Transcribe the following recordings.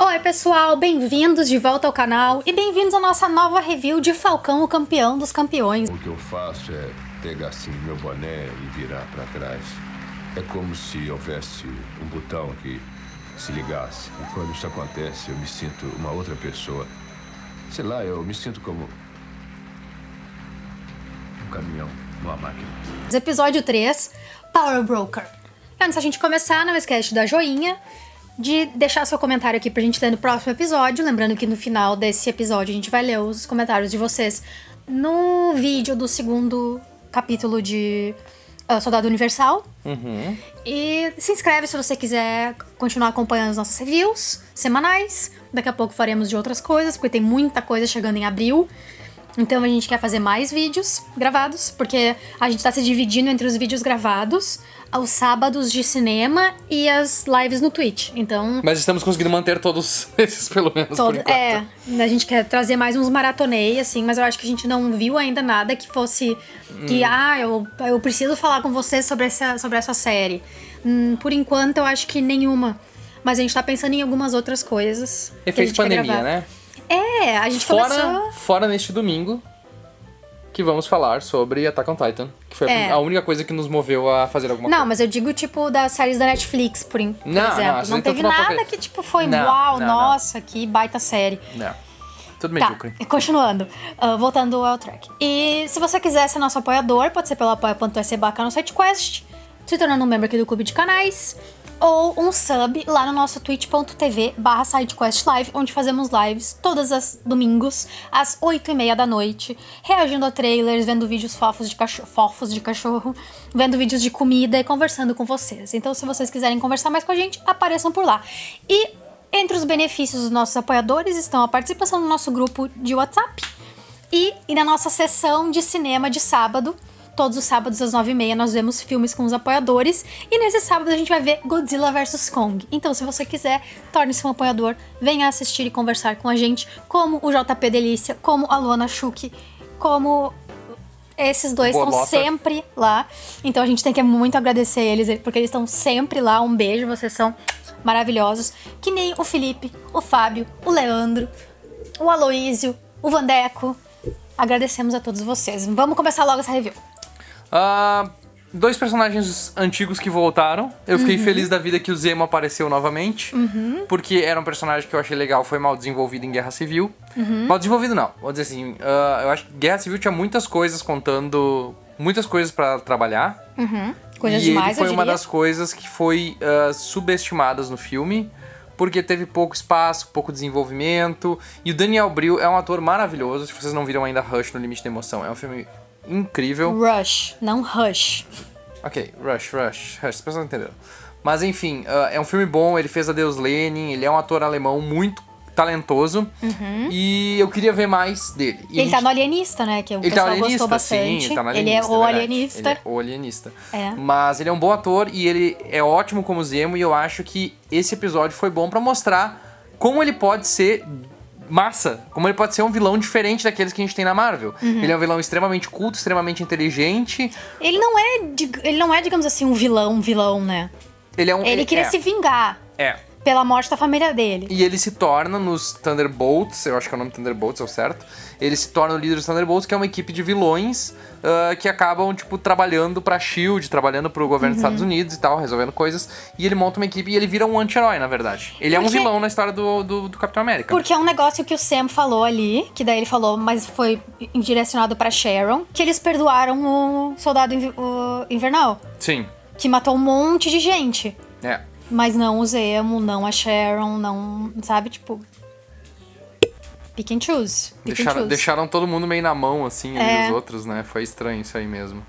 Oi pessoal, bem-vindos de volta ao canal e bem-vindos à nossa nova review de Falcão, o campeão dos campeões. O que eu faço é pegar assim meu boné e virar pra trás. É como se houvesse um botão que se ligasse. E quando isso acontece, eu me sinto uma outra pessoa. Sei lá, eu me sinto como um caminhão numa máquina. Episódio 3, Power Broker. Antes da gente começar, não esquece de dar joinha, de deixar seu comentário aqui pra gente ler no próximo episódio. Lembrando que no final desse episódio a gente vai ler os comentários de vocês no vídeo do segundo capítulo de Soldado Universal. E se inscreve se você quiser continuar acompanhando as nossas reviews semanais. Daqui a pouco faremos de outras coisas, porque tem muita coisa chegando em abril. Então a gente quer fazer mais vídeos gravados, porque a gente tá se dividindo entre os vídeos gravados, aos sábados de cinema e as lives no Twitch. Então... Mas estamos conseguindo manter todos esses, pelo menos, por enquanto. A gente quer trazer mais uns maratonei, assim, mas eu acho que a gente não viu ainda nada que fosse... Que, eu preciso falar com vocês sobre essa série. Por enquanto, eu acho que nenhuma. Mas a gente tá pensando em algumas outras coisas. Efeito pandemia, né? A gente começou... Fora neste domingo, que vamos falar sobre Attack on Titan, que foi a única coisa que nos moveu a fazer alguma coisa. Não, mas eu digo, tipo, das séries da Netflix, por exemplo. Não teve nada que, tipo, foi nossa, que baita série. Não. Tudo medíocre. Continuando. Voltando ao track. E se você quiser ser nosso apoiador, pode ser pelo apoia.se/SideQuest, se tornando um membro aqui do Clube de Canais, ou um sub lá no nosso twitch.tv/SideQuestLive, onde fazemos lives todos os domingos, às 8h30 da noite, reagindo a trailers, vendo vídeos fofos de cachorro, vendo vídeos de comida e conversando com vocês. Então, se vocês quiserem conversar mais com a gente, apareçam por lá. E entre os benefícios dos nossos apoiadores estão a participação no nosso grupo de WhatsApp e na nossa sessão de cinema de sábado. Todos os sábados às 9h30 nós vemos filmes com os apoiadores. E nesse sábado a gente vai ver Godzilla vs Kong. Então, se você quiser, torne-se um apoiador. Venha assistir e conversar com a gente. Como o JP Delícia, como a Luana Schuch, como esses dois estão sempre lá. Então a gente tem que muito agradecer eles, porque eles estão sempre lá. Um beijo, vocês são maravilhosos. Que nem o Felipe, o Fábio, o Leandro, o Aloísio, o Vandeco. Agradecemos a todos vocês. Vamos começar logo essa review. 2 personagens antigos que voltaram. Eu fiquei feliz da vida que o Zemo apareceu novamente. Porque era um personagem que eu achei legal, foi mal desenvolvido em Guerra Civil. Mal desenvolvido não, vou dizer assim, eu acho que Guerra Civil tinha muitas coisas contando, muitas coisas pra trabalhar. Coisas e demais, ele foi uma das coisas que foi subestimadas no filme, porque teve pouco espaço, pouco desenvolvimento. E o Daniel Brühl é um ator maravilhoso. Se vocês não viram ainda Rush no Limite da Emoção, é um filme incrível. Rush, não Rush. Ok, Rush, as pessoas entenderam. Mas enfim, é um filme bom, ele fez Adeus Lenin, ele é um ator alemão muito talentoso. E eu queria ver mais dele. E ele tá no Alienista, né? Que o pessoal gostou bastante. Sim, tá no Alienista, ele é o Alienista. Ele é o Alienista. Mas ele é um bom ator e ele é ótimo como Zemo. E eu acho que esse episódio foi bom pra mostrar como ele pode ser massa, como ele pode ser um vilão diferente daqueles que a gente tem na Marvel. Ele é um vilão extremamente culto, extremamente inteligente. Ele não é, digamos assim, um vilão, né? Ele queria se vingar. Pela morte da família dele. E ele se torna nos Thunderbolts, eu acho que é o nome Thunderbolts, é o certo. Ele se torna o líder dos Thunderbolts, que é uma equipe de vilões que acabam, tipo, trabalhando pra SHIELD, trabalhando pro governo dos Estados Unidos e tal, resolvendo coisas. E ele monta uma equipe e ele vira um anti-herói, na verdade. Ele é um vilão na história do Capitão América. Porque é um negócio que o Sam falou ali, que daí ele falou, mas foi direcionado pra Sharon, que eles perdoaram o Soldado Invernal. Sim. Que matou um monte de gente. Mas não o Zemo, não a Sharon, não... Sabe, tipo... Pick and choose. Deixaram todo mundo meio na mão, assim, ali, os outros, né? Foi estranho isso aí mesmo.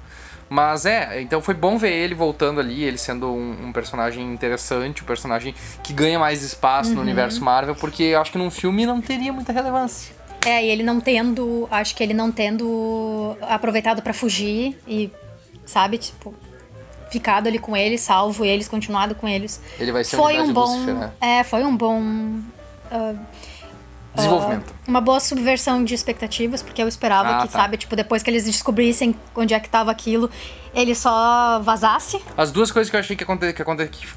Mas então foi bom ver ele voltando ali, ele sendo um personagem interessante, um personagem que ganha mais espaço no universo Marvel, porque eu acho que num filme não teria muita relevância. E ele não tendo... Acho que ele não tendo aproveitado pra fugir e, sabe, tipo... ficado ali com eles, salvo eles, continuado com eles. Ele vai ser foi um bom, Lucifer, né? foi um bom desenvolvimento. uma boa subversão de expectativas, porque eu esperava que, sabe, tipo, depois que eles descobrissem onde é que tava aquilo, ele só vazasse. As duas coisas que eu achei que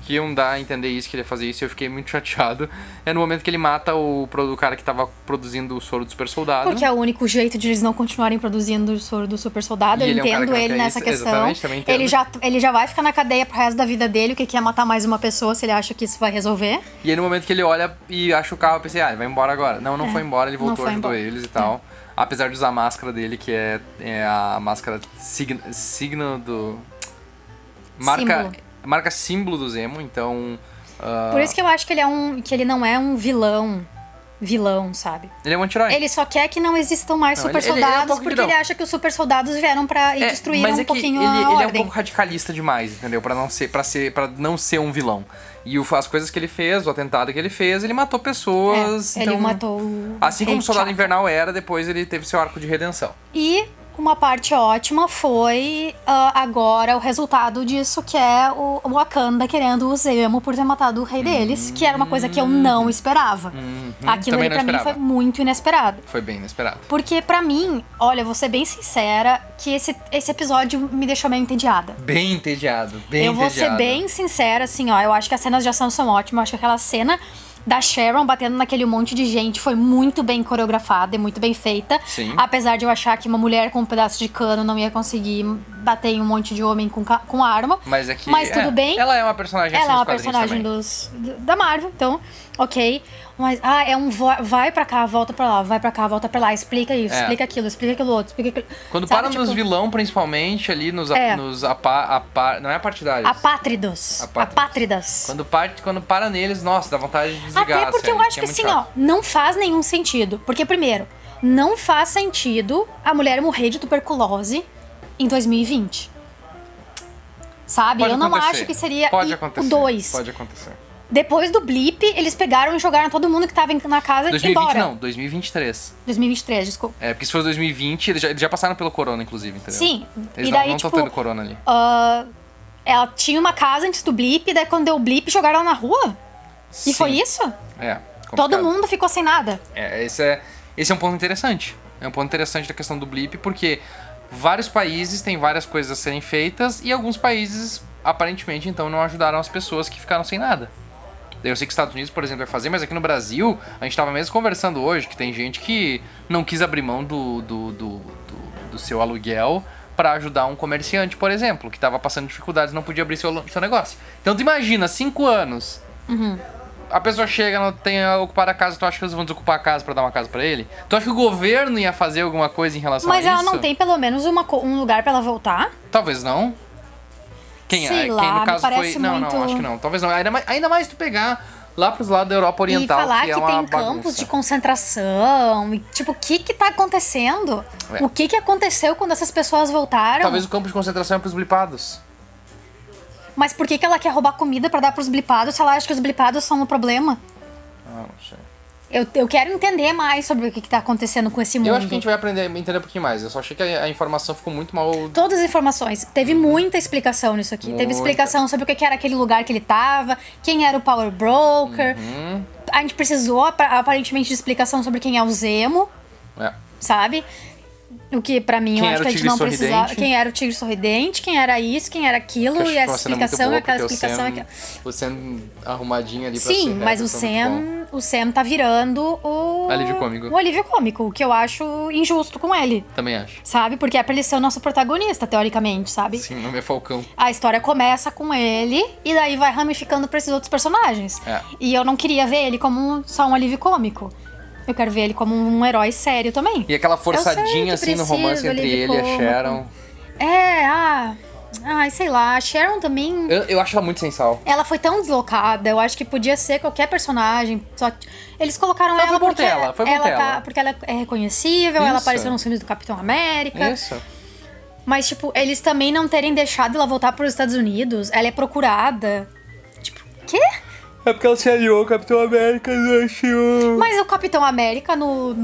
iam dar a entender isso, que ele ia fazer isso, e eu fiquei muito chateado, é no momento que ele mata o cara que tava produzindo o soro do super soldado. Porque é o único jeito de eles não continuarem produzindo o soro do super soldado. Eu entendo ele nessa questão. Exatamente, também entendo. Ele já vai ficar na cadeia pro resto da vida dele, o que é matar mais uma pessoa, se ele acha que isso vai resolver. E aí no momento que ele olha e acha o carro, eu pensei, ele vai embora agora. Não foi embora, ele voltou, ajudou eles e tal. Apesar de usar a máscara dele, que é a máscara signo do... Marca símbolo do Zemo, então... Por isso que eu acho que ele não é um vilão, sabe? Ele é um anti-herói. Ele só quer que não existam mais super soldados, porque ele acha que os super soldados vieram pra destruir um pouquinho a ordem. Ele é um pouco radicalista demais, entendeu? Pra não ser um vilão. E as coisas que ele fez, o atentado que ele fez, ele matou pessoas. Ele então, matou assim como o Soldado Invernal era, depois ele teve seu arco de redenção. E uma parte ótima foi agora o resultado disso, que é o Wakanda querendo o Zemo por ter matado o rei deles, que era uma coisa que eu não esperava. Aquilo ali pra mim foi muito inesperado. Foi bem inesperado. Porque pra mim, olha, vou ser bem sincera, que esse episódio me deixou meio entediada. Bem entediado, Eu vou ser bem sincera, assim, ó, eu acho que as cenas de ação são ótimas, eu acho que aquela cena da Sharon batendo naquele monte de gente foi muito bem coreografada e muito bem feita. Sim. Apesar de eu achar que uma mulher com um pedaço de cano não ia conseguir bater em um monte de homem com arma. Mas tudo bem. Ela é uma personagem Ela é uma personagem da Marvel, então, ok. Mas, vai pra cá, volta pra lá, vai pra cá, volta pra lá, explica isso, explica aquilo outro, explica aquilo. Quando para nos vilão, principalmente, ali não é partidários. Apátridas. Quando para neles, nossa, dá vontade de desligar. Até porque eu acho que assim, chato. não faz nenhum sentido. Porque, primeiro, não faz sentido a mulher morrer de tuberculose em 2020. Sabe? Pode eu não acontecer. acho que seria o 2. Pode acontecer. Depois do blip, eles pegaram e jogaram todo mundo que tava na casa 2020 embora. não, 2023. 2023, desculpa. Porque se fosse 2020, eles já passaram pelo corona, inclusive, entendeu? Sim. Eles e daí, não estão tendo corona ali. Ela tinha uma casa antes do blip, e daí quando deu o blip, jogaram ela na rua? Sim. E foi isso? Complicado. Todo mundo ficou sem nada. Esse é um ponto interessante. É um ponto interessante da questão do blip, porque vários países têm várias coisas a serem feitas e alguns países, aparentemente, então, não ajudaram as pessoas que ficaram sem nada. Eu sei que os Estados Unidos, por exemplo, vai fazer, mas aqui no Brasil, a gente tava mesmo conversando hoje que tem gente que não quis abrir mão do seu aluguel para ajudar um comerciante, por exemplo, que tava passando dificuldades e não podia abrir seu negócio. Então tu imagina, 5 anos, a pessoa chega, não tem a ocupar a casa, tu acha que eles vão desocupar a casa para dar uma casa para ele? Tu acha que o governo ia fazer alguma coisa em relação a isso? Mas ela não tem pelo menos um lugar para ela voltar? Talvez não. Quem no caso foi... Não, acho que não. Talvez não. Ainda mais tu pegar lá pros lados da Europa Oriental, e falar que é uma tem bagunça. campos de concentração. E, tipo, o que tá acontecendo? O que aconteceu quando essas pessoas voltaram? Talvez o campo de concentração é pros blipados. Mas por que ela quer roubar comida pra dar pros blipados se ela acha que os blipados são o problema? Não sei. Eu quero entender mais sobre o que tá acontecendo com esse mundo. Eu acho que a gente vai entender um pouquinho mais. Eu só achei que a informação ficou muito mal... Todas as informações. Teve muita explicação nisso aqui. Teve explicação sobre o que era aquele lugar que ele tava, quem era o Power Broker. A gente precisou, aparentemente, de explicação sobre quem é o Zemo. Sabe? O que, pra mim, eu acho que a gente não precisava. Quem era o Tigre Sorridente, quem era isso, quem era aquilo, e essa explicação, aquela explicação. O Sam arrumadinho ali pra Sim, mas o Sam tá virando o alívio cômico. O alívio cômico, o que eu acho injusto com ele. Também acho. Sabe? Porque é pra ele ser o nosso protagonista, teoricamente, sabe? Sim, o nome é Falcão. A história começa com ele e daí vai ramificando pra esses outros personagens. E eu não queria ver ele como só um alívio cômico. Eu quero ver ele como um herói sério também. E aquela forçadinha assim no romance entre ele e a Sharon. Sei lá, a Sharon também... Eu acho ela muito sem sal. Ela foi tão deslocada, eu acho que podia ser qualquer personagem. Só eles colocaram ela porque porque ela é reconhecível, ela apareceu nos filmes do Capitão América. Isso. Mas, tipo, eles também não terem deixado ela voltar para os Estados Unidos. Ela é procurada. Tipo, quê? É porque ela se aliou ao Capitão América, acho. Mas o Capitão América no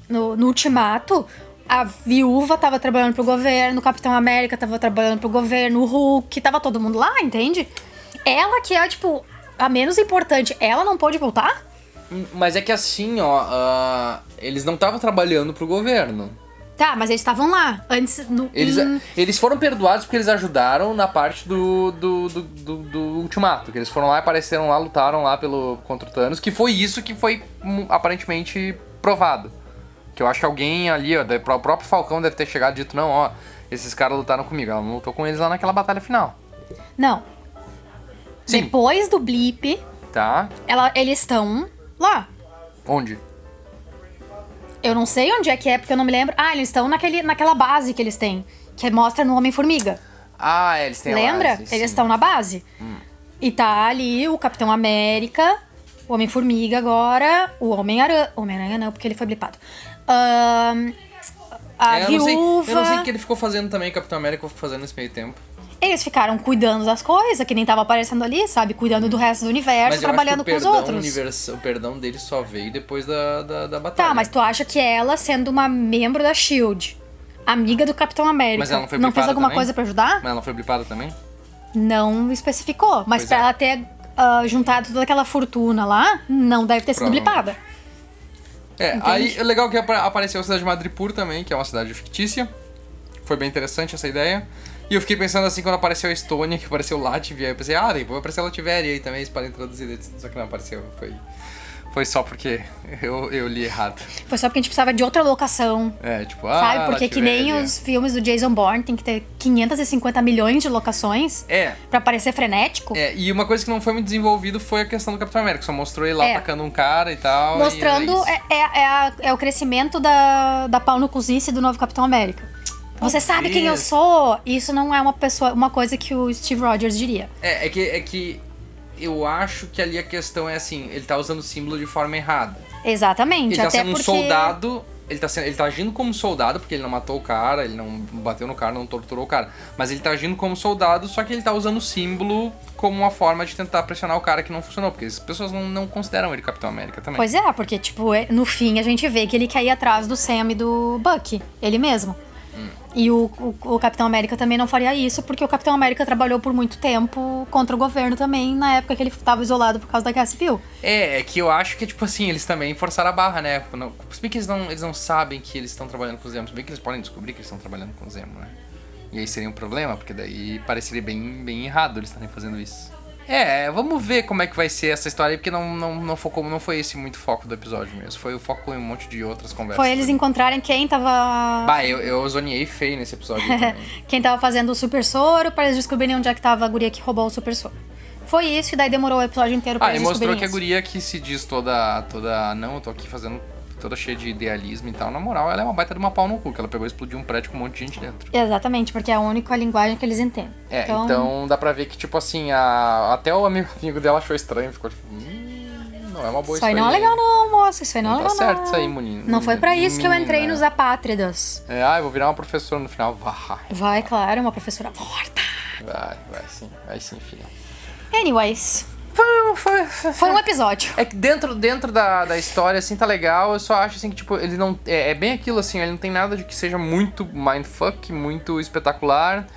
Ultimato, a viúva tava trabalhando pro governo, o Capitão América tava trabalhando pro governo, o Hulk, tava todo mundo lá, entende? Ela que é, tipo, a menos importante, ela não pôde voltar? Mas é que assim, ó, eles não estavam trabalhando pro governo. Tá, mas eles estavam lá. Antes. Eles foram perdoados porque eles ajudaram na parte do Ultimato. Que eles foram lá, apareceram lá, lutaram lá contra o Thanos. Que foi isso que foi aparentemente provado. Que eu acho que alguém ali, ó, o próprio Falcão deve ter chegado e dito, não, ó, esses caras lutaram comigo. Ela não lutou com eles lá naquela batalha final. Não. Sim. Depois do blip, Tá. eles estão lá. Onde? Eu não sei onde é que é, porque eu não me lembro. Ah, eles estão naquela base que eles têm. Que mostra no Homem-Formiga. Ah, eles têm Lembra? a base, Eles sim. estão na base. E tá ali o Capitão América, o Homem-Formiga agora, o Homem-Aranha. Homem-Aranha não, porque ele foi blipado. A Viúva. Eu não sei o que ele ficou fazendo também, Capitão América ficou fazendo nesse meio tempo. Eles ficaram cuidando das coisas, que nem tava aparecendo ali, sabe? Cuidando do resto do universo, Mas eu trabalhando acho que com os outros. o perdão dele só veio depois da batalha. Tá, mas tu acha que ela, sendo uma membro da SHIELD, amiga do Capitão América, Mas ela não foi fez blipada alguma também? coisa pra ajudar? Mas ela não foi blipada também? Não especificou. Mas Pois pra é. ela ter juntado toda aquela fortuna lá, não deve ter sido Provavelmente. blipada. Aí é legal que apareceu a cidade de Madripoor também, que é uma cidade fictícia. Foi bem interessante essa ideia. E eu fiquei pensando assim, quando apareceu a Estônia, que apareceu Latvia, eu pensei, depois vai aparecer a Latvéria aí também, eles podem traduzir, só que não apareceu, foi só porque eu li errado. Foi só porque a gente precisava de outra locação. Tipo, Sabe? Porque que nem Latvéria. os filmes do Jason Bourne tem que ter 550 milhões de locações pra parecer frenético. E uma coisa que não foi muito desenvolvido foi a questão do Capitão América, só mostrou ele lá atacando um cara e tal. Mostrando e é o crescimento da pau no cozice do novo Capitão América. Você sabe quem eu sou? Isso não é uma coisa que o Steve Rogers diria. É que eu acho que ali a questão é assim, ele tá usando o símbolo de forma errada. Exatamente. Ele tá até sendo porque... um soldado, ele tá agindo como soldado, porque ele não matou o cara, ele não bateu no cara, não torturou o cara. Mas ele tá agindo como soldado, só que ele tá usando o símbolo como uma forma de tentar pressionar o cara que não funcionou. Porque as pessoas não consideram ele Capitão América também. Pois é, porque, tipo, no fim a gente vê que ele quer ir atrás do Sam e do Bucky, ele mesmo. E o Capitão América também não faria isso, porque o Capitão América trabalhou por muito tempo contra o governo também, na época que ele estava isolado por causa da Guerra Civil. É que eu acho que, tipo assim, eles também forçaram a barra, né? Se bem que eles não sabem que eles estão trabalhando com o Zemo, se bem que eles podem descobrir que eles estão trabalhando com o Zemo, né? E aí seria um problema, porque daí pareceria bem errado eles estarem fazendo isso. Vamos ver como é que vai ser essa história aí, porque não foi esse muito foco do episódio mesmo. Foi o foco em um monte de outras conversas. Foi eles encontrarem quem tava... Eu zoneei feio nesse episódio aí também. quem tava fazendo o super soro, pra eles descobrirem onde é que tava a guria que roubou o super soro. Foi isso, e daí demorou o episódio inteiro pra eles E mostrou descobrirem que a isso. guria que se diz toda... Não, eu tô aqui fazendo... Toda cheia de idealismo e tal. Na moral, ela é uma baita de uma pau no cu, que ela pegou e explodiu um prédio com um monte de gente dentro. Exatamente, porque é a única linguagem que eles entendem. Então dá pra ver que, tipo assim, até o amigo dela achou estranho, ficou tipo, não é uma boa Isso aí não é legal não, moça, isso aí não é legal tá certo não. isso aí, menino. Não foi pra isso que eu entrei Menina. nos Apátridas. Eu vou virar uma professora no final. Vai, claro, uma professora morta. Vai sim, filha. Anyways, foi um episódio. É que dentro da história, assim, tá legal. Eu só acho, assim, que, tipo, ele não... É bem aquilo, assim, ele não tem nada de que seja muito mindfuck, muito espetacular.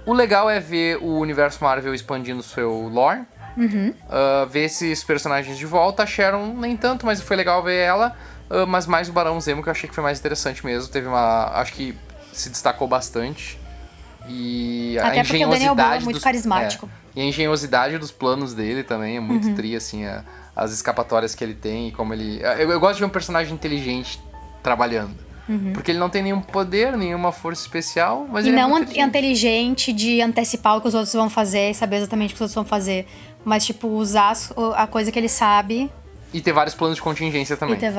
O legal é ver o universo Marvel expandindo seu lore. Ver esses personagens de volta. A Sharon nem tanto, mas foi legal ver ela. Mas mais o Barão Zemo, que eu achei que foi mais interessante mesmo. Acho que se destacou bastante. E Até a porque o Daniel Blue é engenhosidade muito carismático. E a engenhosidade dos planos dele também é muito tri, assim, as escapatórias que ele tem e como ele... Eu gosto de ver um personagem inteligente trabalhando. Porque ele não tem nenhum poder, nenhuma força especial, mas E ele é não muito inteligente de antecipar o que os outros vão fazer e saber exatamente o que os outros vão fazer. Mas, tipo, usar a coisa que ele sabe E ter vários planos de contingência também. e ter...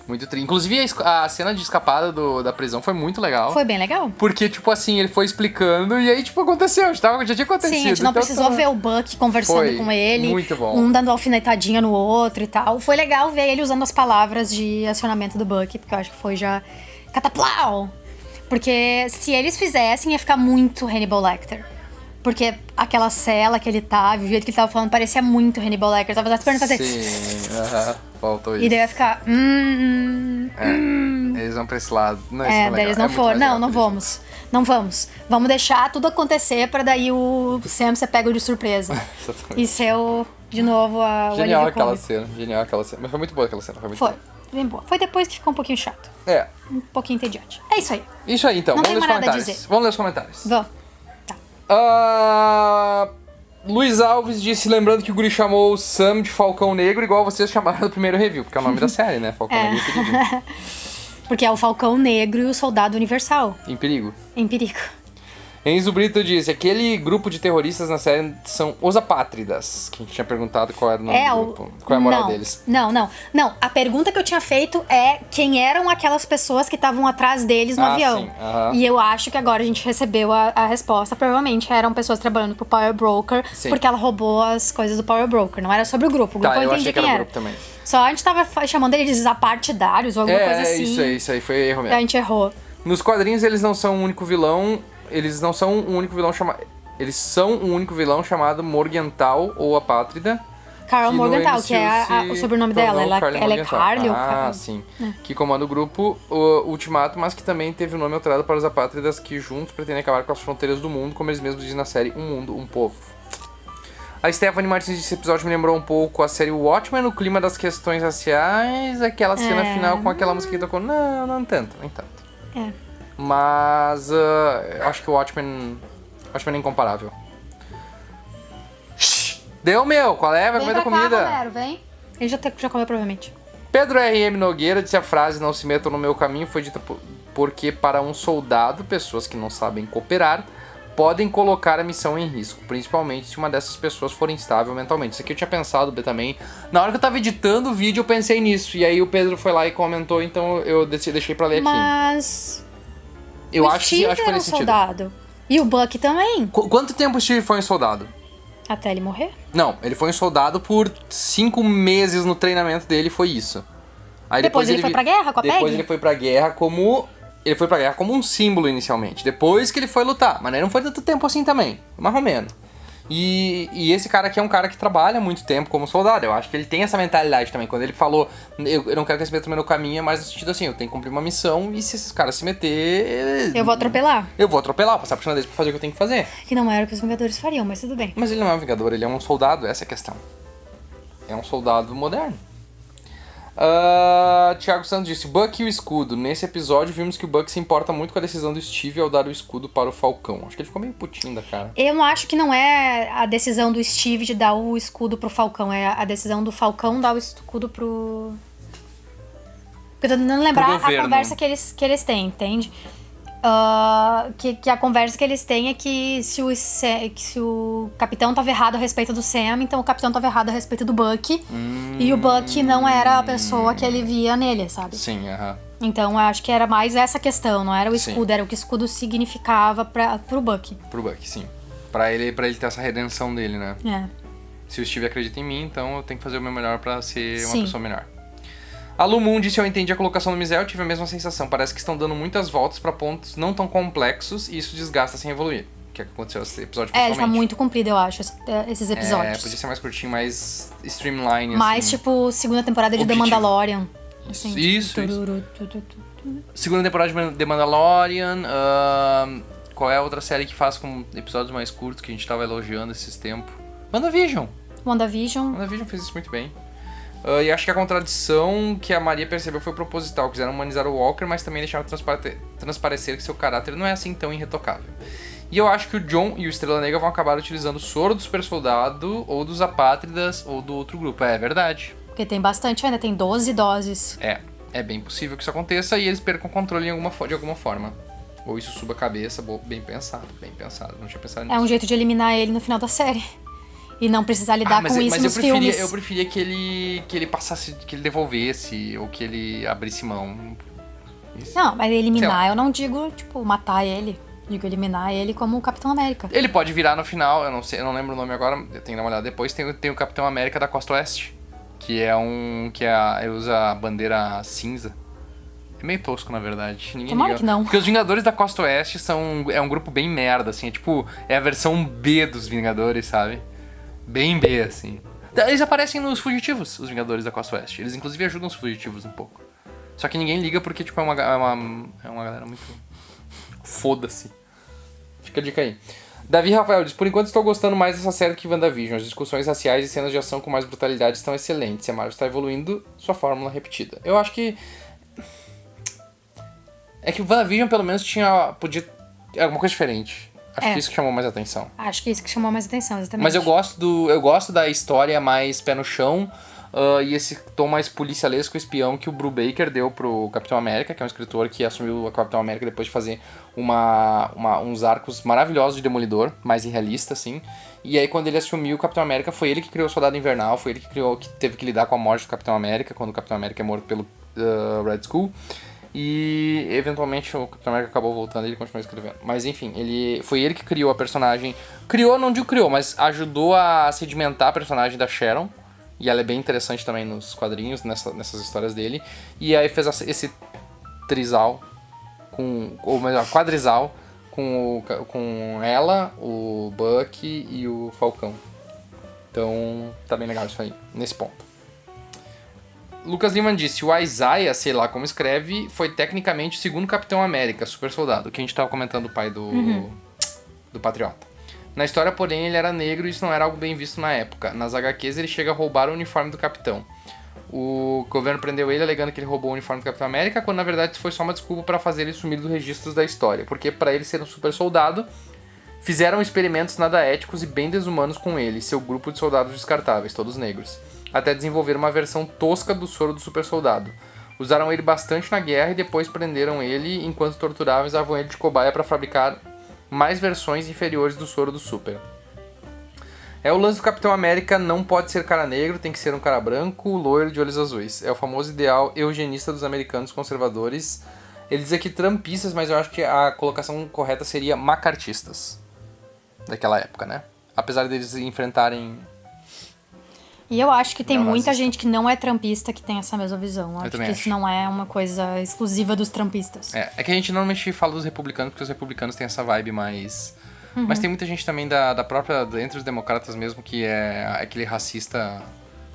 Muito tri. Inclusive, a cena de escapada da prisão foi muito legal. Foi bem legal. Porque, tipo assim, ele foi explicando e aí, tipo, aconteceu. Já tinha acontecido. Sim, a gente não então precisou tá- ver o Buck conversando Foi com ele. muito bom. Um dando alfinetadinha no outro e tal. Foi legal ver ele usando as palavras de acionamento do Buck, porque eu acho que foi já... Cataplau! Porque se eles fizessem, ia ficar muito Hannibal Lecter. Porque aquela cela que ele tava, o jeito que ele tava falando, parecia muito Hannibal Lecter. Tava esperando fazer... Sim, faltou isso. E daí ia ficar... eles vão pra esse lado. Não, Daí eles não muito foram. mais Não, legal não por isso. vamos. Não vamos. Vamos deixar tudo acontecer pra daí o Sam ser pego de surpresa. Exatamente. E ser de novo o Genial alívio aquela cômico. cena, genial aquela cena. Mas foi muito boa aquela cena, foi muito Foi. boa. Bem boa. Foi depois que ficou um pouquinho chato. É, Um pouquinho entediante. É isso aí. isso aí então, Não vamos ler os tenho mais nada a comentários. dizer. Vamos ler os comentários. Vamos. Tá. Luiz Alves disse, lembrando que o Guri chamou o Sam de Falcão Negro, igual vocês chamaram no primeiro review, porque é o nome da série, né? Falcão Negro em Perigo. Porque é o Falcão Negro e o Soldado Universal. Em Perigo. Em perigo. Enzo Brito disse, aquele grupo de terroristas na série são os apátridas. Que a gente tinha perguntado qual era o nome do grupo. Qual é a moral deles. Não. A pergunta que eu tinha feito é quem eram aquelas pessoas que estavam atrás deles no avião. Sim, aham. E eu acho que agora a gente recebeu a resposta. Provavelmente eram pessoas trabalhando pro Power Broker, Sim. porque ela roubou as coisas do Power Broker. Não era sobre o grupo. O grupo Tá, eu eu entendi achei que quem era o era. grupo também. Só a gente tava chamando eles de desapartidários ou alguma coisa assim. Isso aí, foi erro E a mesmo. gente errou. Nos quadrinhos eles não são um único vilão, eles são um único vilão chamado Morgenthau ou Apátrida. Carol que no Morgenthau, MCU que é se o sobrenome dela. tornou Ela é Morgenthau. Carly ou Ah, Carly? sim. Que comanda o grupo Ultimato, mas que também teve o nome alterado para os apátridas que juntos pretendem acabar com as fronteiras do mundo, como eles mesmos dizem na série Um Mundo, Um Povo. A Stephanie Martins disse, esse episódio me lembrou um pouco a série Watchmen, no clima das questões raciais, aquela cena final com aquela música que tocou. Não, nem tanto. É. Mas eu acho que o Watchmen é incomparável. Deu, meu! Qual é? Vai comer da comida. Romero, vem. Ele já comeu, provavelmente. Pedro R.M. Nogueira disse a frase não se metam no meu caminho foi dita porque para um soldado, pessoas que não sabem cooperar podem colocar a missão em risco, principalmente se uma dessas pessoas for instável mentalmente. Isso aqui eu tinha pensado também. Na hora que eu tava editando o vídeo eu pensei nisso, e aí o Pedro foi lá e comentou, então eu deixei pra ler aqui. Mas Eu o acho que Steve foi era um nesse sentido. soldado. E o Buck também. Quanto tempo o Steve foi um soldado? Até ele morrer. Não, ele foi um soldado por 5 meses no treinamento dele, foi isso. Aí Depois ele foi pra guerra com a Depois Peggy? ele foi pra guerra como... Ele foi pra guerra como um símbolo inicialmente. Depois que ele foi lutar. Mas aí não foi tanto tempo assim também. Mais ou menos. E esse cara aqui é um cara que trabalha muito tempo como soldado. Eu acho que ele tem essa mentalidade também. Quando ele falou, eu não quero que eles se metam no meu caminho, é mais no sentido assim, eu tenho que cumprir uma missão e se esses caras se meter... Eu vou atropelar. Eu vou atropelar, passar por cima deles pra fazer o que eu tenho que fazer. Que não era o que os Vingadores fariam, mas tudo bem. Mas ele não é um vingador, ele é um soldado, essa é a questão. É um soldado moderno. Thiago Santos disse, Buck e o escudo. Nesse episódio vimos que o Buck se importa muito com a decisão do Steve ao dar o escudo para o Falcão. Acho que ele ficou meio putinho da cara. Eu acho que não é a decisão do Steve de dar o escudo pro Falcão. É a decisão do Falcão dar o escudo pro... Porque eu tô tentando lembrar a governo. conversa que eles têm, entende? Que a conversa que eles têm é que se o capitão tava errado a respeito do Sam, então o capitão tava errado a respeito do Buck. E o Buck não era a pessoa que ele via nele, sabe? Sim, aham. Então eu acho que era mais essa questão, não era o escudo, Sim. era o que o escudo significava pro Buck. Pro Buck, sim. Pra ele ter essa redenção dele, né? É. Se o Steve acredita em mim, então eu tenho que fazer o meu melhor pra ser uma Sim. pessoa melhor. A Lu Moon disse, eu entendi a colocação do Mizel, eu tive a mesma sensação. Parece que estão dando muitas voltas pra pontos não tão complexos e isso desgasta sem evoluir. Que é o que aconteceu nesse episódio Ele principalmente. tá muito comprido, eu acho, esses episódios. Podia ser mais curtinho, mais streamline, Mais assim. tipo segunda temporada de The Objetivo. Mandalorian. Isso, Assim, isso. tururu, tu. Segunda temporada de The Mandalorian. Qual é a outra série que faz com episódios mais curtos que a gente tava elogiando esses tempos? WandaVision. WandaVision. WandaVision fez isso muito bem. E acho que a contradição que a Maria percebeu foi proposital. Quiseram humanizar o Walker, mas também deixaram transparecer que seu caráter não é assim tão irretocável. E eu acho que o John e o Estrela Negra vão acabar utilizando o soro do super soldado, ou dos apátridas, ou do outro grupo. É verdade. Porque tem bastante ainda, tem 12 doses. É bem possível que isso aconteça e eles percam o controle de alguma forma. Ou isso suba a cabeça, bem pensado. Não tinha pensado nisso. É um jeito de eliminar ele no final da série. E não precisar lidar com isso nos filmes. Eu preferia que ele passasse, que ele devolvesse, ou que ele abrisse mão. Isso. Não, mas eliminar eu não digo, tipo, matar ele. Digo eliminar ele como o Capitão América. Ele pode virar no final, eu não lembro o nome agora, eu tenho que dar uma olhada depois, tem o Capitão América da Costa Oeste. Que é ele usa a bandeira cinza. É meio tosco, na verdade. Ninguém Tomara liga. que não. Porque os Vingadores da Costa Oeste é um grupo bem merda, assim. É a versão B dos Vingadores, sabe? Bem B, assim. Eles aparecem nos Fugitivos, os Vingadores da Costa Oeste. Eles, inclusive, ajudam os Fugitivos um pouco. Só que ninguém liga porque, tipo, é uma galera muito... Foda-se. Fica a dica aí. Davi Rafael diz, por enquanto estou gostando mais dessa série que WandaVision. As discussões raciais e cenas de ação com mais brutalidade estão excelentes. E a Marvel está evoluindo sua fórmula repetida. Eu acho que... É que o WandaVision pelo menos podia ter alguma coisa diferente. Acho que isso que chamou mais atenção. Acho que isso que chamou mais atenção, exatamente. Mas eu gosto da história mais pé no chão e esse tom mais policialesco, espião que o Brubaker deu pro Capitão América, que é um escritor que assumiu o Capitão América depois de fazer uns arcos maravilhosos de Demolidor, mais realista, assim. E aí quando ele assumiu o Capitão América, foi ele que criou o Soldado Invernal, foi ele que teve que lidar com a morte do Capitão América, quando o Capitão América é morto pelo Red Skull. E eventualmente o Capitão América acabou voltando e ele continuou escrevendo. Mas enfim, foi ele que criou a personagem. Criou, não digo criou, mas ajudou a sedimentar a personagem da Sharon. E ela é bem interessante também nos quadrinhos, nessas histórias dele. E aí fez esse trisal, ou melhor, quadrisal, com ela, o Bucky e o Falcão. Então tá bem legal isso aí, nesse ponto. Lucas Lima disse, o Isaiah, sei lá como escreve, foi tecnicamente o segundo Capitão América, super soldado, que a gente tava comentando, o pai do Patriota. Na história, porém, ele era negro e isso não era algo bem visto na época. Nas HQs, ele chega a roubar o uniforme do Capitão. O governo prendeu ele alegando que ele roubou o uniforme do Capitão América, quando na verdade isso foi só uma desculpa para fazer ele sumir dos registros da história, porque para ele ser um super soldado, fizeram experimentos nada éticos e bem desumanos com ele e seu grupo de soldados descartáveis, todos negros, até desenvolver uma versão tosca do soro do super soldado. Usaram ele bastante na guerra e depois prenderam ele enquanto torturavam e usavam ele de cobaia para fabricar mais versões inferiores do soro do super. O lance do Capitão América não pode ser cara negro, tem que ser um cara branco, loiro de olhos azuis. É o famoso ideal eugenista dos americanos conservadores. Ele diz aqui trumpistas, mas eu acho que a colocação correta seria macartistas. Daquela época, né? Apesar deles enfrentarem... E eu acho que tem muita gente que não é trampista que tem essa mesma visão. Eu acho que isso não é uma coisa exclusiva dos trampistas. É que a gente normalmente fala dos republicanos, porque os republicanos têm essa vibe mais... Mas tem muita gente também da própria... Entre os democratas mesmo, que é aquele racista...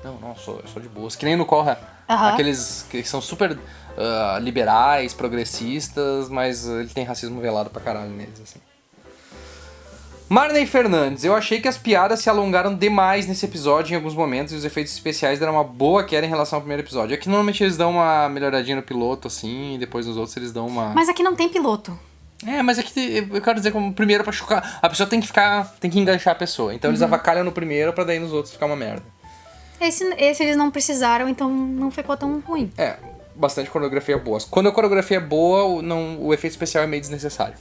Não, sou de boas. Que nem no Corra. Aqueles que são super liberais, progressistas, mas ele tem racismo velado pra caralho neles, assim. Marney Fernandes, eu achei que as piadas se alongaram demais nesse episódio em alguns momentos e os efeitos especiais deram uma boa queda em relação ao primeiro episódio. É que normalmente eles dão uma melhoradinha no piloto, assim, e depois nos outros eles dão uma... Mas aqui não tem piloto. Mas é que eu quero dizer como primeiro pra chocar. A pessoa tem que enganchar a pessoa. Então eles avacalham no primeiro pra daí nos outros ficar uma merda. Esse eles não precisaram, então não ficou tão ruim. Bastante coreografia boa. Quando a coreografia é boa, o efeito especial é meio desnecessário.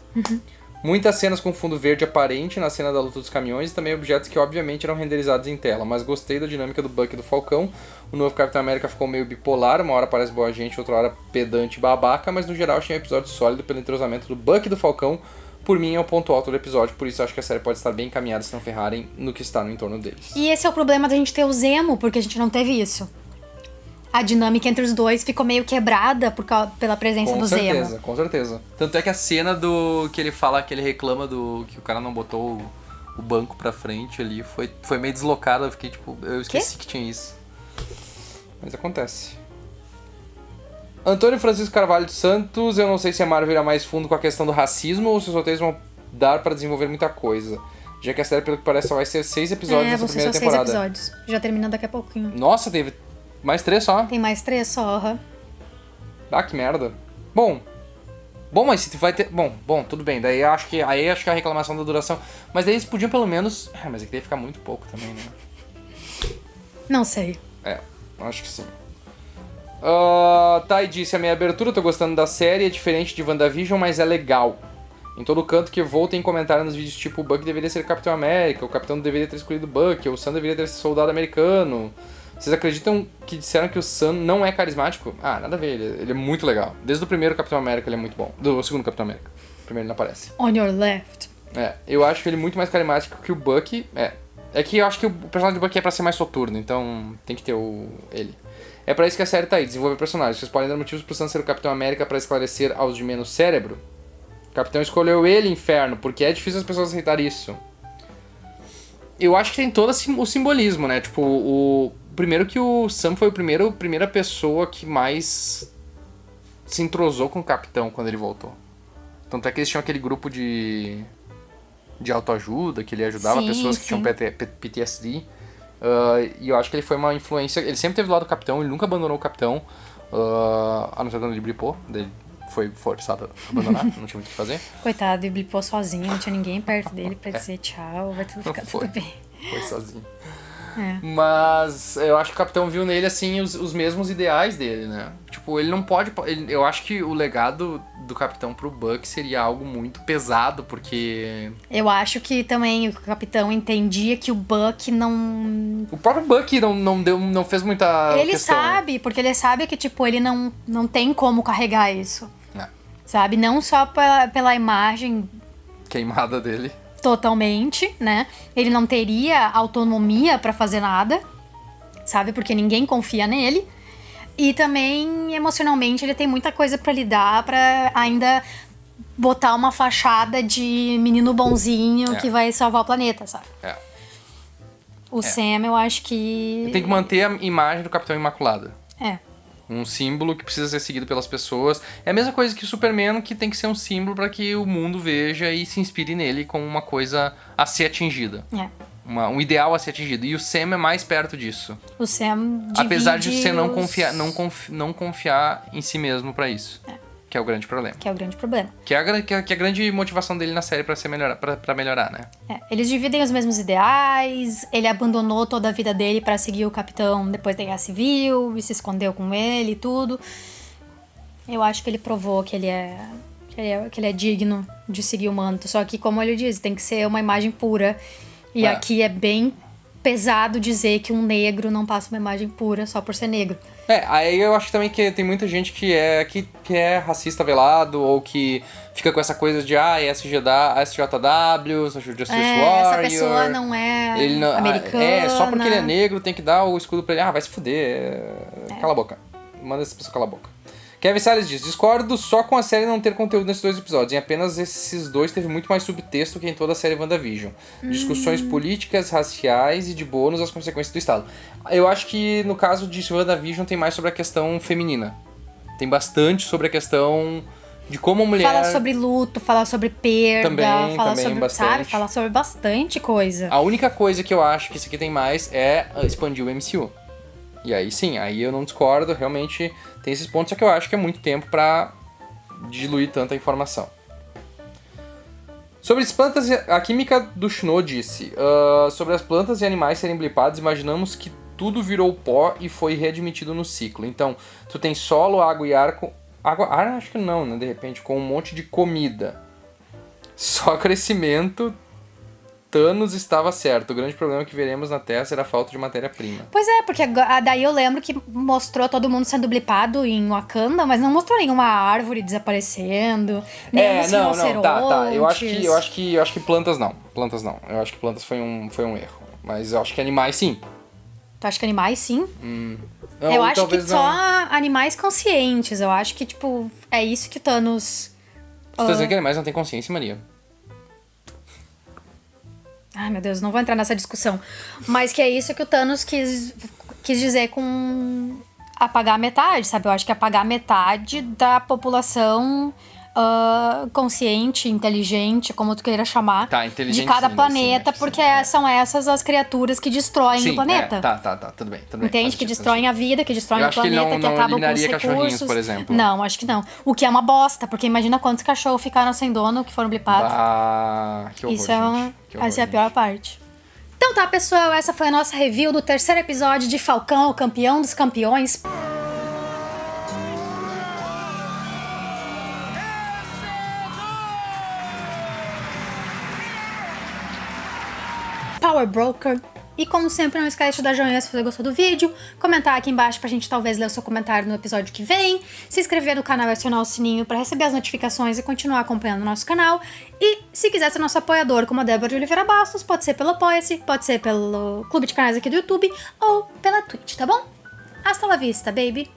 Muitas cenas com fundo verde aparente na cena da luta dos caminhões e também objetos que obviamente eram renderizados em tela, mas gostei da dinâmica do Bucky e do Falcão. O novo Capitão América ficou meio bipolar, uma hora parece boa gente, outra hora pedante e babaca, mas no geral achei um episódio sólido pelo entrosamento do Bucky e do Falcão. Por mim é o ponto alto do episódio, por isso acho que a série pode estar bem encaminhada se não ferrarem no que está no entorno deles. E esse é o problema da gente ter o Zemo, porque a gente não teve isso. A dinâmica entre os dois ficou meio quebrada pela presença do Zemo. Com certeza. Tanto é que a cena que ele fala, que ele reclama que o cara não botou o banco pra frente ali, foi meio deslocada. Eu fiquei tipo, eu esqueci que tinha isso. Mas acontece. Antônio Francisco Carvalho dos Santos, eu não sei se a Marvel irá mais fundo com a questão do racismo ou se os roteiros vão dar pra desenvolver muita coisa. Já que a série, pelo que parece, só vai ser 6 episódios nessa primeira temporada. 6 episódios. Já termina daqui a pouquinho. Nossa, teve mais 3 só? Tem mais 3 só, que merda. Bom, mas se vai ter... Bom, tudo bem. Daí acho que a reclamação da duração... Mas daí eles podiam pelo menos... mas é que daí ficar muito pouco também, né? Não sei. Acho que sim. Tá, e disse a minha abertura, tô gostando da série, é diferente de WandaVision, mas é legal. Em todo canto que eu vou tem comentário nos vídeos tipo o Bucky deveria ser Capitão América, o Capitão deveria ter escolhido o Bucky, ou o Sam deveria ter sido soldado americano. Vocês acreditam que disseram que o Sam não é carismático? Nada a ver, ele é muito legal. Desde o primeiro Capitão América ele é muito bom. Do segundo Capitão América. O primeiro ele não aparece. On your left. Eu acho ele muito mais carismático que o Bucky. É que eu acho que o personagem do Bucky é pra ser mais soturno, então tem que ter ele. É pra isso que a série tá aí, desenvolver personagens. Vocês podem dar motivos pro Sam ser o Capitão América pra esclarecer aos de menos cérebro? O Capitão escolheu ele, inferno, porque é difícil as pessoas aceitarem isso. Eu acho que tem todo o simbolismo, né? Tipo, primeiro que o Sam foi a primeira pessoa que mais se entrosou com o Capitão quando ele voltou. Tanto é que eles tinham aquele grupo de autoajuda, que ele ajudava pessoas que tinham PTSD. E eu acho que ele foi uma influência... Ele sempre teve do lado do Capitão, ele nunca abandonou o Capitão. A não ser quando ele blipou, ele foi forçado a abandonar, não tinha muito o que fazer. Coitado, ele blipou sozinho, não tinha ninguém perto dele pra dizer tchau, vai tudo ficar tudo bem. Foi sozinho. Mas eu acho que o Capitão viu nele, assim, os mesmos ideais dele, né? Tipo, ele não pode... eu acho que o legado do Capitão pro Buck seria algo muito pesado, porque... Eu acho que também o Capitão entendia que o Buck não... O próprio Buck não fez muita Ele questão. sabe, porque ele sabe que, tipo, ele não tem como carregar isso. Sabe? Não só pela imagem... queimada dele. Totalmente, né? Ele não teria autonomia pra fazer nada, sabe? Porque ninguém confia nele. E também, emocionalmente, ele tem muita coisa pra lidar, pra ainda botar uma fachada de menino bonzinho que vai salvar o planeta, sabe? O Sam, eu acho que... Ele tem que manter a imagem do Capitão Imaculado. Um símbolo que precisa ser seguido pelas pessoas. É a mesma coisa que o Superman, que tem que ser um símbolo para que o mundo veja e se inspire nele como uma coisa a ser atingida. Um ideal a ser atingido. E o Sam é mais perto disso. O Sam divide apesar de você não confiar em si mesmo para isso. Que é o grande problema. Que é o grande problema. Que é a grande motivação dele na série pra melhorar, né? Eles dividem os mesmos ideais, ele abandonou toda a vida dele pra seguir o Capitão depois da Guerra Civil, e se escondeu com ele e tudo. Eu acho que ele provou que ele é digno de seguir o manto. Só que, como ele diz, tem que ser uma imagem pura. E aqui é bem pesado dizer que um negro não passa uma imagem pura só por ser negro. Aí eu acho também que tem muita gente que é racista velado, ou que fica com essa coisa de SJW, Social Justice Warrior. Essa pessoa não é americana. Só porque ele é negro tem que dar o escudo pra ele. Vai se fuder. Cala a boca. Manda essa pessoa calar a boca. Kevin Salles diz: discordo só com a série não ter conteúdo nesses 2 episódios. Em apenas esses 2 teve muito mais subtexto que em toda a série WandaVision. Discussões políticas, raciais e de bônus às consequências do Estado. Eu acho que no caso de WandaVision tem mais sobre a questão feminina. Tem bastante sobre a questão de como a mulher... Fala sobre luto, fala sobre perda, fala sobre, bastante. sabe? Fala sobre bastante coisa. A única coisa que eu acho que isso aqui tem mais é expandir o MCU. E aí sim, aí eu não discordo, realmente tem esses pontos, só que eu acho que é muito tempo pra diluir tanta informação. Sobre as plantas, a química do Shno disse: sobre as plantas e animais serem blipados, imaginamos que tudo virou pó e foi readmitido no ciclo. Então, tu tem solo, água e ar... ar acho que não, né? De repente, com um monte de comida. Só crescimento... Thanos estava certo. O grande problema que veremos na Terra será a falta de matéria-prima. Pois é, porque daí eu lembro que mostrou todo mundo sendo blipado em Wakanda, mas não mostrou nenhuma árvore desaparecendo, nem os rinocerontes. Tá. Eu acho que plantas não. Plantas não. Eu acho que plantas foi um erro. Mas eu acho que animais sim. Tu acha que animais sim? Não, eu acho que não. só animais conscientes. Eu acho que, tipo, é isso que Thanos... Você tá dizendo que animais não têm consciência, Maria? Ai, meu Deus, não vou entrar nessa discussão. Mas que é isso que o Thanos quis dizer com apagar metade, sabe? Eu acho que apagar metade da população consciente, inteligente, como tu queira chamar, de cada planeta, porque são essas as criaturas que destroem o planeta. Tudo bem. Entende? Que destroem a vida, que destroem o planeta, que acabam com os recursos. Por exemplo. Não, acho que não. O que é uma bosta, porque imagina quantos cachorros ficaram sem dono, que foram blipados. Que horror, Essa é a pior parte. Então tá, pessoal, essa foi a nossa review do 3º episódio de Falcão, o campeão dos campeões. Power Broker. E como sempre, não esquece de dar joinha se você gostou do vídeo, comentar aqui embaixo pra gente talvez ler o seu comentário no episódio que vem, se inscrever no canal e acionar o sininho pra receber as notificações e continuar acompanhando o nosso canal. E se quiser ser nosso apoiador, como a Débora de Oliveira Bastos, pode ser pelo Apoia-se, pode ser pelo clube de canais aqui do YouTube ou pela Twitch, tá bom? Hasta la vista, baby!